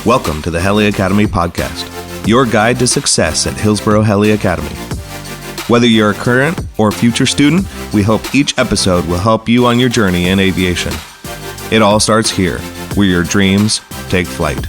Welcome to the Heli Academy podcast, your guide to success at Hillsboro Heli Academy. Whether you're a current or future student, we hope each episode will help you on your journey in aviation. It all starts here, where your dreams take flight.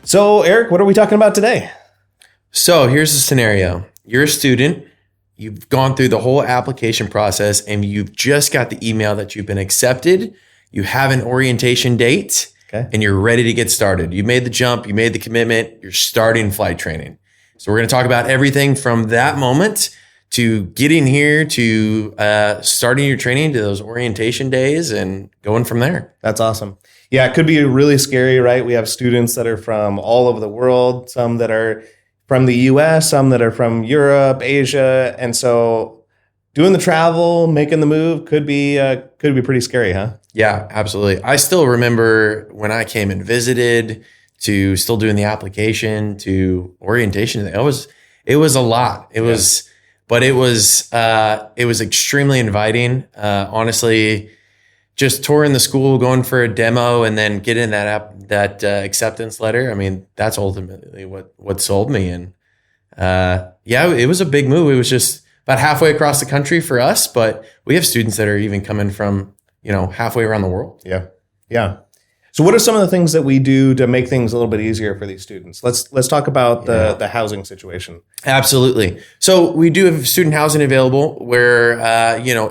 So, Eric, what are we talking about today? So here's the scenario. You're a student, you've gone through the whole application process, and you've just got the email that you've been accepted. You have an orientation date, and you're ready to get started. You made the jump, you made the commitment, you're starting flight training. So we're going to talk about everything from that moment to getting here to starting your training to those orientation days and going from there. That's awesome. Yeah, it could be really scary, right? We have students that are from all over the world, some that are from the US, some that are from Europe, Asia. And so doing the travel, making the move could be pretty scary, huh? Yeah, absolutely. I still remember when I came and visited to still doing the application to orientation. It was a lot. It was extremely inviting. Honestly, just touring the school, going for a demo, and then getting that acceptance letter. I mean, that's ultimately what sold me. And it was a big move. It was just about halfway across the country for us, but we have students that are even coming from halfway around the world. Yeah. So, what are some of the things that we do to make things a little bit easier for these students? Let's talk about the housing situation. Absolutely. So we do have student housing available where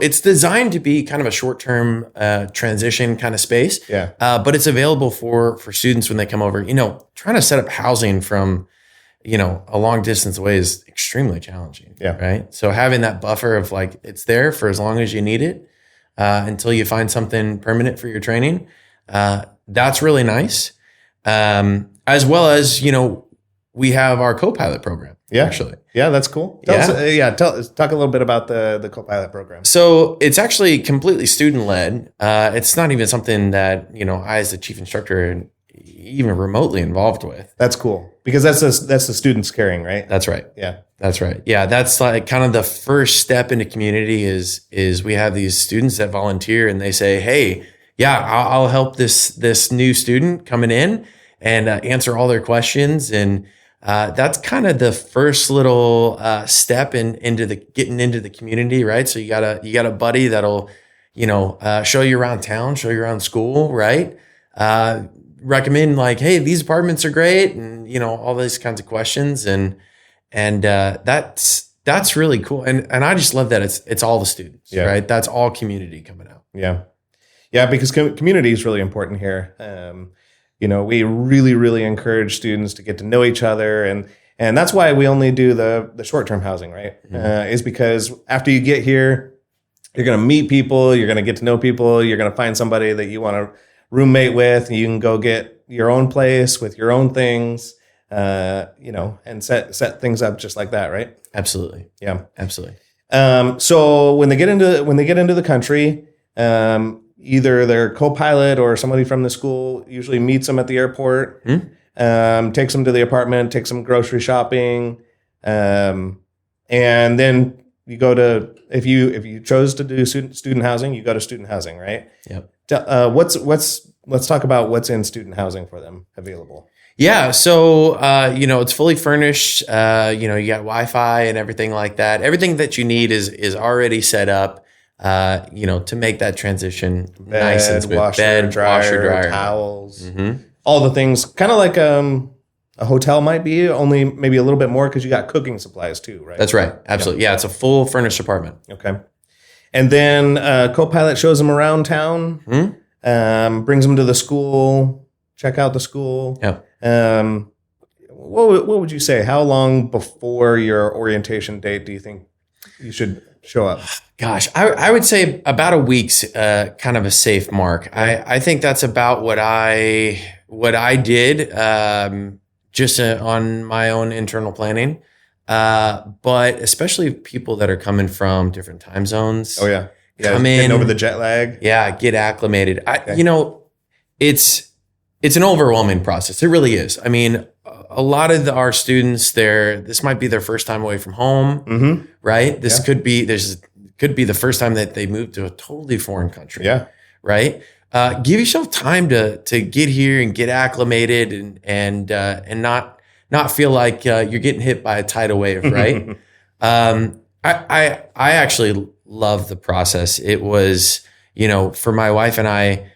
it's designed to be kind of a short-term transition kind of space. Yeah. But it's available for students when they come over. Trying to set up housing from a long distance away is extremely challenging. Yeah. Right. So having that buffer of it's there for as long as you need it until you find something permanent for your training. That's really nice. As well as, we have our co-pilot program. Yeah. Actually. Yeah, that's cool. Talk a little bit about the co-pilot program. So it's actually completely student-led. It's not even something that, I as the chief instructor am even remotely involved with. That's cool. Because that's the students carrying, right? That's right. Yeah. That's right. Yeah. That's like kind of the first step into community is we have these students that volunteer and they say, hey, yeah, I'll help this new student coming in and answer all their questions. And that's kind of the first little step into getting into the community, right? So you got a buddy that'll, show you around town, show you around school, right? Recommend hey, these apartments are great, and all these kinds of questions, and that's really cool. And I just love that it's all the students, right? That's all community coming out. Yeah. Yeah, because community is really important here. We really, really encourage students to get to know each other, and that's why we only do the short-term housing, right? Mm-hmm. Is because after you get here, you're going to meet people, you're going to get to know people, you're going to find somebody that you want to roommate with, and you can go get your own place with your own things, and set things up just like that, right? Absolutely. Yeah, absolutely. So when they get into the country, either their co-pilot or somebody from the school usually meets them at the airport, takes them to the apartment, takes them grocery shopping, and then you go to if you chose to do student housing, you go to student housing, right? Yep. Let's talk about what's in student housing for them available. Yeah. So, it's fully furnished. You got Wi-Fi and everything like that. Everything that you need is already set up. To make that transition nice and smooth. Washer, dryer, towels, all the things, kind of like a hotel might be, only maybe a little bit more because you got cooking supplies too, right? That's right. Absolutely. Yeah, it's a full furnished apartment. Okay. And then co-pilot shows them around town, brings them to the school, check out the school. Yeah. What would you say? How long before your orientation date do you think you should show up? Gosh, I would say about a week's kind of a safe mark. I think that's about what I did just on my own internal planning. But especially people that are coming from different time zones. Oh yeah. Come in, getting over the jet lag. Yeah, get acclimated. It's an overwhelming process. It really is. I mean, a lot of our students there, this might be their first time away from home, right? This could be the first time that they moved to a totally foreign country. Yeah. Right. Give yourself time to get here and get acclimated and not feel like you're getting hit by a tidal wave. Right. I actually love the process. It was, for my wife and I,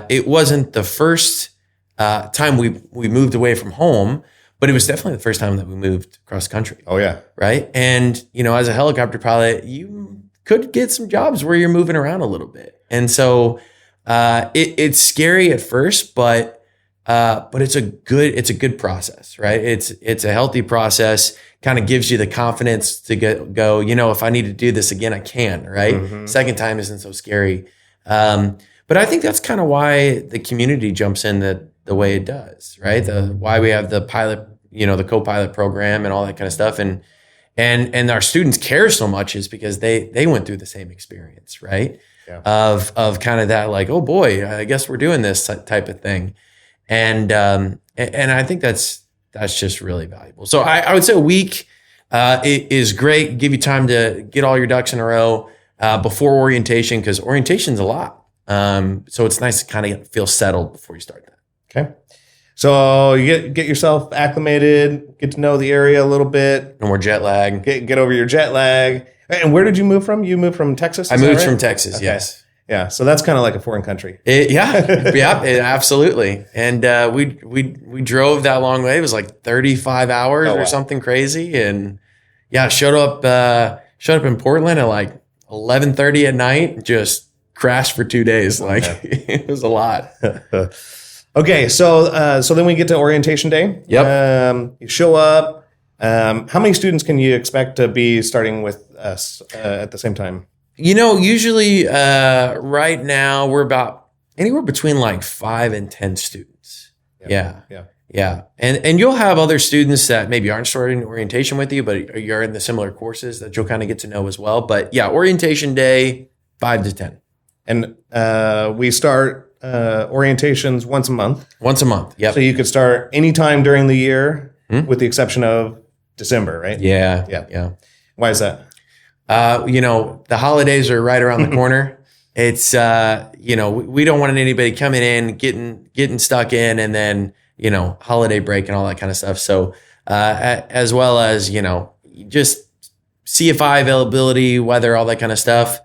it wasn't the first time we moved away from home, but it was definitely the first time that we moved across country. Oh yeah. Right. And, as a helicopter pilot, you could get some jobs where you're moving around a little bit. And so it's scary at first, but it's a good process, right? It's a healthy process, kind of gives you the confidence to go, if I need to do this again, I can, right? Second time isn't so scary. But I think that's kind of why the community jumps in the way it does, right? Why we have the pilot, the co-pilot program and all that kind of stuff. And our students care so much is because they went through the same experience, right? Yeah. Of kind of that, like, oh boy, I guess we're doing this type of thing. And I think that's just really valuable. So I would say a week is great. Give you time to get all your ducks in a row before orientation, because orientation's a lot. So it's nice to kind of feel settled before you start that. Okay. So you get yourself acclimated, get to know the area a little bit. No more jet lag. Get over your jet lag. And where did you move from? You moved from Texas? I moved from Texas, okay. Yes. Yeah, so that's kind of like a foreign country. Absolutely. And we drove that long way. It was like 35 hours or something crazy. And showed up in Portland at like 11:30 at night. Just crashed for 2 days. It was a lot. Okay, so then we get to orientation day. Yep. You show up. How many students can you expect to be starting with us at the same time? Usually right now we're about anywhere between like 5 and 10 students. Yeah. And you'll have other students that maybe aren't starting orientation with you, but you're in the similar courses that you'll kind of get to know as well. But orientation day, 5 to 10. And we start orientations once a month. Once a month, yep. So you could start anytime during the year with the exception of December, right? Yeah. Why is that? The holidays are right around the corner. It's, we don't want anybody coming in, getting stuck in, and then, holiday break and all that kind of stuff. So, as well as, just CFI availability, weather, all that kind of stuff.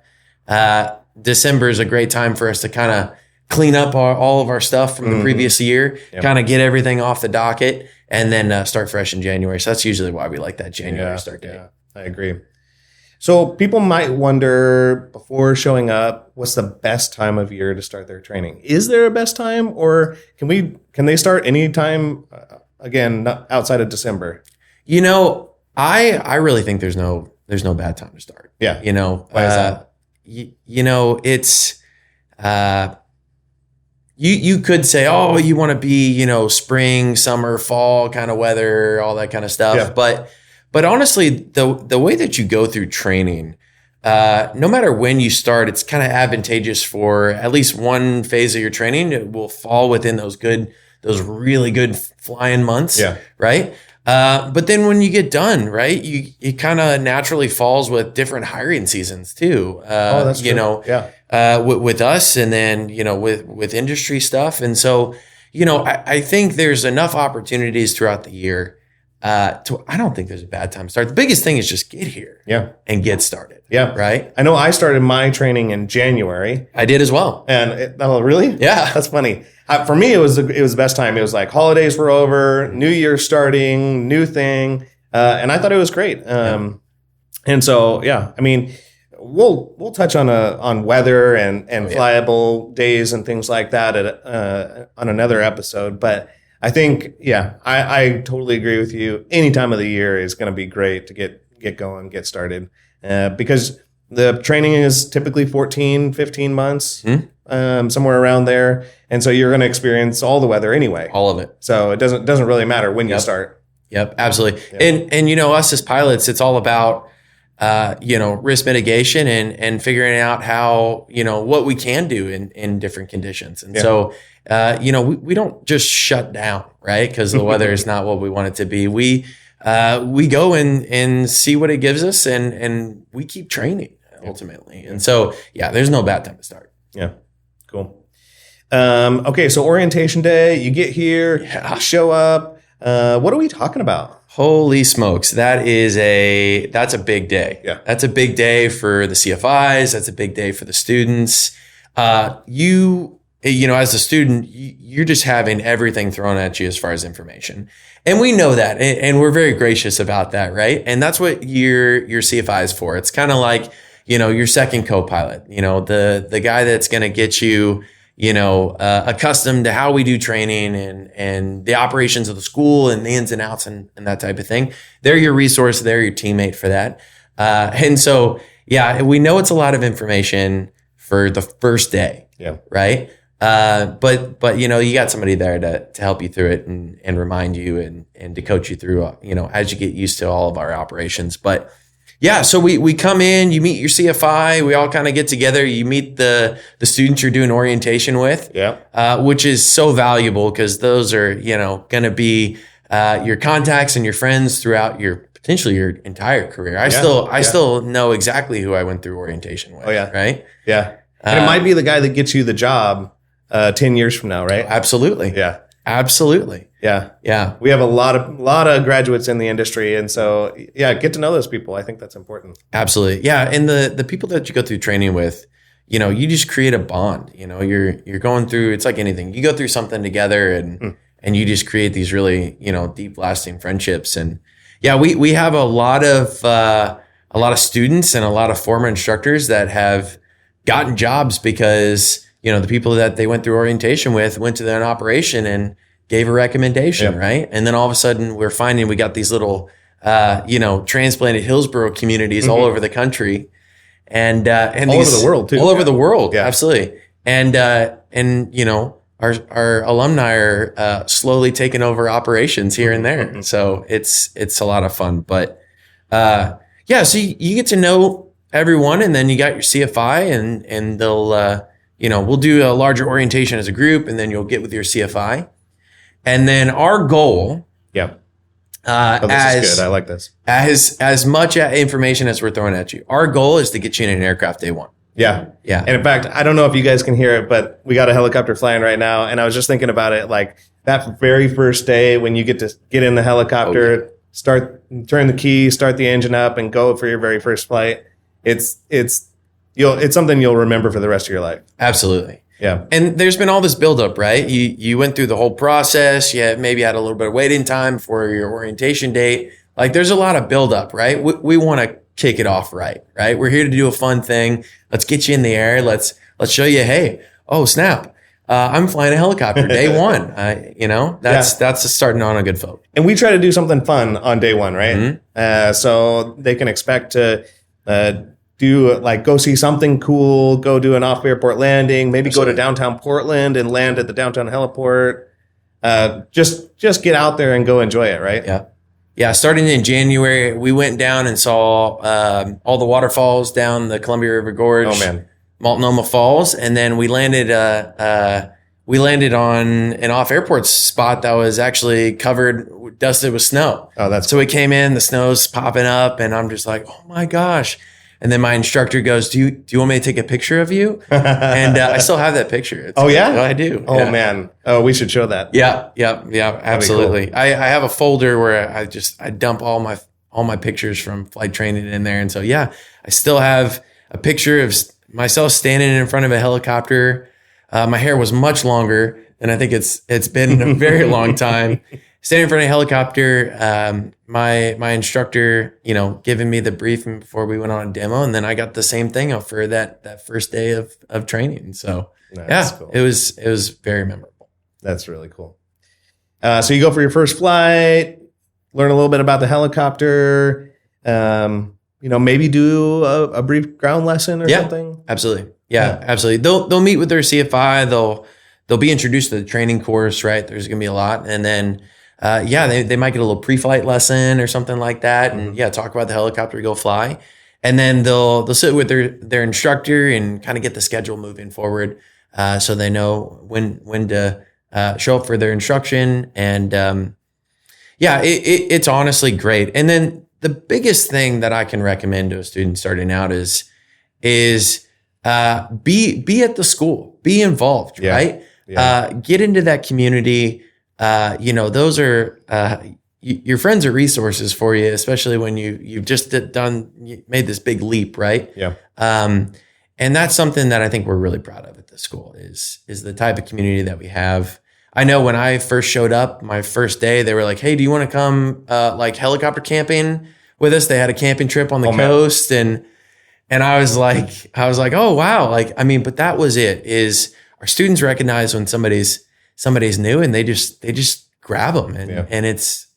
December is a great time for us to kind of clean up all of our stuff from the previous year, kind of get everything off the docket, and then start fresh in January. So that's usually why we like that January start date. Yeah, I agree. So people might wonder before showing up, what's the best time of year to start their training? Is there a best time, or can they start anytime, again, not outside of December? I really think there's no bad time to start. Yeah. Why is that? It's you could say, oh, you want to be, spring, summer, fall kind of weather, all that kind of stuff. Yeah. But honestly, the way that you go through training, no matter when you start, it's kind of advantageous for at least one phase of your training. It will fall within those really good flying months. Yeah. Right. But then when you get done, right, it kind of naturally falls with different hiring seasons too. That's true. With us, and then, with industry stuff. And so, I think there's enough opportunities throughout the year. I don't think there's a bad time to start. The biggest thing is just get here. Yeah. And get started. Yeah. Right. I know I started my training in January. I did as well. And really? Yeah. That's funny. For me, it was the best time. It was like holidays were over, New Year starting, new thing. And I thought it was great. And so, I mean, we'll touch on weather and flyable days and things like that on another episode. But I think, I totally agree with you. Any time of the year is going to be great to get going, get started, because the training is typically 14, 15 months, somewhere around there. And so you're going to experience all the weather anyway. All of it. So it doesn't really matter when you start. Yep, absolutely. Yep. And us as pilots, it's all about risk mitigation and figuring out how, what we can do in different conditions. And so we don't just shut down, right? Because the weather is not what we want it to be. We go and see what it gives us, and we keep training ultimately. And so, there's no bad time to start. Yeah, cool. Okay, so orientation day, you get here, you show up. What are we talking about? Holy smokes. That's a big day. Yeah. That's a big day for the CFIs. That's a big day for the students. As a student, you're just having everything thrown at you as far as information. And we know that. And we're very gracious about that, right? And that's what your CFI is for. It's kind of like, your second co-pilot, the guy that's going to get you, accustomed to how we do training and the operations of the school and the ins and outs and that type of thing. They're your resource. They're your teammate for that. And so, we know it's a lot of information for the first day. Yeah. Right. But you got somebody there to help you through it and remind you and to coach you through, as you get used to all of our operations. But so we come in, you meet your CFI, we all kind of get together, you meet the students you're doing orientation with, which is so valuable because those are, going to be your contacts and your friends throughout potentially your entire career. I still know exactly who I went through orientation with. Oh, yeah. Right. Yeah. And it might be the guy that gets you the job 10 years from now, right? Absolutely. Yeah. Absolutely. Yeah. Yeah. We have a lot of graduates in the industry. And so, get to know those people. I think that's important. Absolutely. Yeah. And the people that you go through training with, you just create a bond. You're going through, it's like anything. You go through something together and you just create these really, deep lasting friendships. And we have a lot of students and a lot of former instructors that have gotten jobs because, the people that they went through orientation with went to an operation and gave a recommendation, right? And then all of a sudden we're finding we got these little, transplanted Hillsborough communities all over the country and all over the world too. All over the world. Yeah. Absolutely. And our alumni are, slowly taking over operations here and there. So it's a lot of fun, but, so you get to know everyone and then you got your CFI and they'll, we'll do a larger orientation as a group and then you'll get with your CFI. And then our goal, this is good. I like this. As much information as we're throwing at you, our goal is to get you in an aircraft day one. Yeah. Yeah. And in fact, I don't know if you guys can hear it, but we got a helicopter flying right now. And I was just thinking about it, like that very first day when you get to get in the helicopter, turn the key, start the engine up and go for your very first flight. It's something you'll remember for the rest of your life. Absolutely. Yeah. And there's been all this buildup, right? You went through the whole process. You maybe had a little bit of waiting time for your orientation date. Like there's a lot of buildup, right? We want to kick it off right? We're here to do a fun thing. Let's get you in the air. Let's show you, hey, oh snap. I'm flying a helicopter day one. That's starting on a good foot. And we try to do something fun on day one, right? Mm-hmm. So they can expect to, go see something cool, go do an off-airport landing, maybe go to downtown Portland and land at the downtown heliport. Just get out there and go enjoy it, right? Yeah. Yeah. Starting in January, we went down and saw all the waterfalls down the Columbia River Gorge. Oh, man. Multnomah Falls. And then we landed on an off-airport spot that was actually dusted with snow. Oh, that's so we came in, the snow's popping up, and I'm just like, oh my gosh. And then my instructor goes, do you want me to take a picture of you? And I still have that picture. I do. Oh, man. Oh, we should show that. Yeah, absolutely. Cool. I have a folder where I dump all my pictures from flight training in there. And so, I still have a picture of myself standing in front of a helicopter. My hair was much longer than I think it's been in a very long time. Standing in front of a helicopter, my instructor, giving me the briefing before we went on a demo, and then I got the same thing for that first day of training. So cool. It was very memorable. That's really cool. So you go for your first flight, learn a little bit about the helicopter, maybe do a brief ground lesson or something. Absolutely. Yeah, absolutely. They'll meet with their CFI. They'll be introduced to the training course, right? There's going to be a lot. And then, they might get a little pre-flight lesson or something like that. And talk about the helicopter, go fly. And then they'll sit with their instructor and kind of get the schedule moving forward. so they know when to show up for their instruction. And it's honestly great. And then the biggest thing that I can recommend to a student starting out is be at the school, be involved, right? Yeah. Get into that community. Those are your friends are resources for you, especially when you've just made this big leap, right? Yeah. And that's something that I think we're really proud of at this school is the type of community that we have. I know when I first showed up, my first day, they were like, "Hey, do you want to come helicopter camping with us?" They had a camping trip on the coast, and I was like, "Oh wow!" But that was it. Is our students recognize when somebody's new, and they just grab them, and it's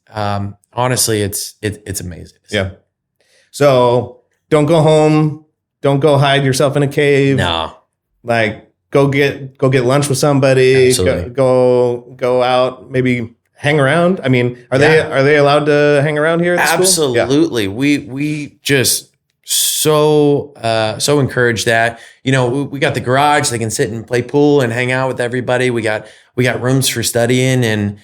honestly, it's amazing. Yeah. So don't go home. Don't go hide yourself in a cave. No. Go get lunch with somebody. Absolutely. Go out. Maybe hang around. I mean, are they allowed to hang around here at the school? Absolutely. Yeah. We just so encourage that. We got the garage. They can sit and play pool and hang out with everybody. We got rooms for studying and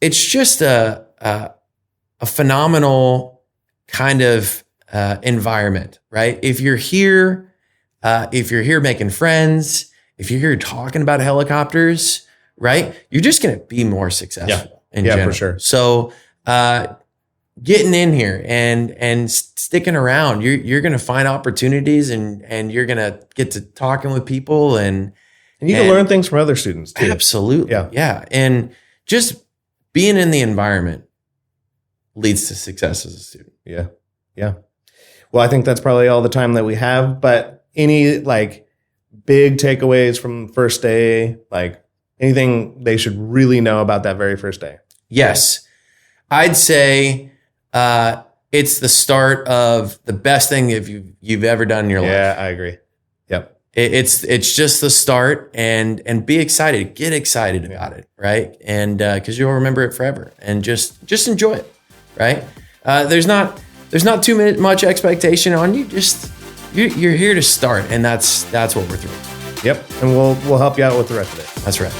it's just a phenomenal kind of environment, right? If you're here making friends, if you're here talking about helicopters, right? You're just going to be more successful in general. For sure. So, getting in here and sticking around, you're going to find opportunities and you're going to get to talking with people and you can learn things from other students too. Absolutely. Yeah. And just being in the environment leads to success as a student. Yeah. Yeah. Well, I think that's probably all the time that we have, but any big takeaways from first day, anything they should really know about that very first day? Yes. I'd say it's the start of the best thing you've ever done in your life. Yeah, I agree. Yep. It's just the start and be excited, get excited about it. Right. And, cause you'll remember it forever and just enjoy it. Right. There's not too much expectation on you. You're here to start. And that's what we're through. Yep. And we'll help you out with the rest of it. That's right.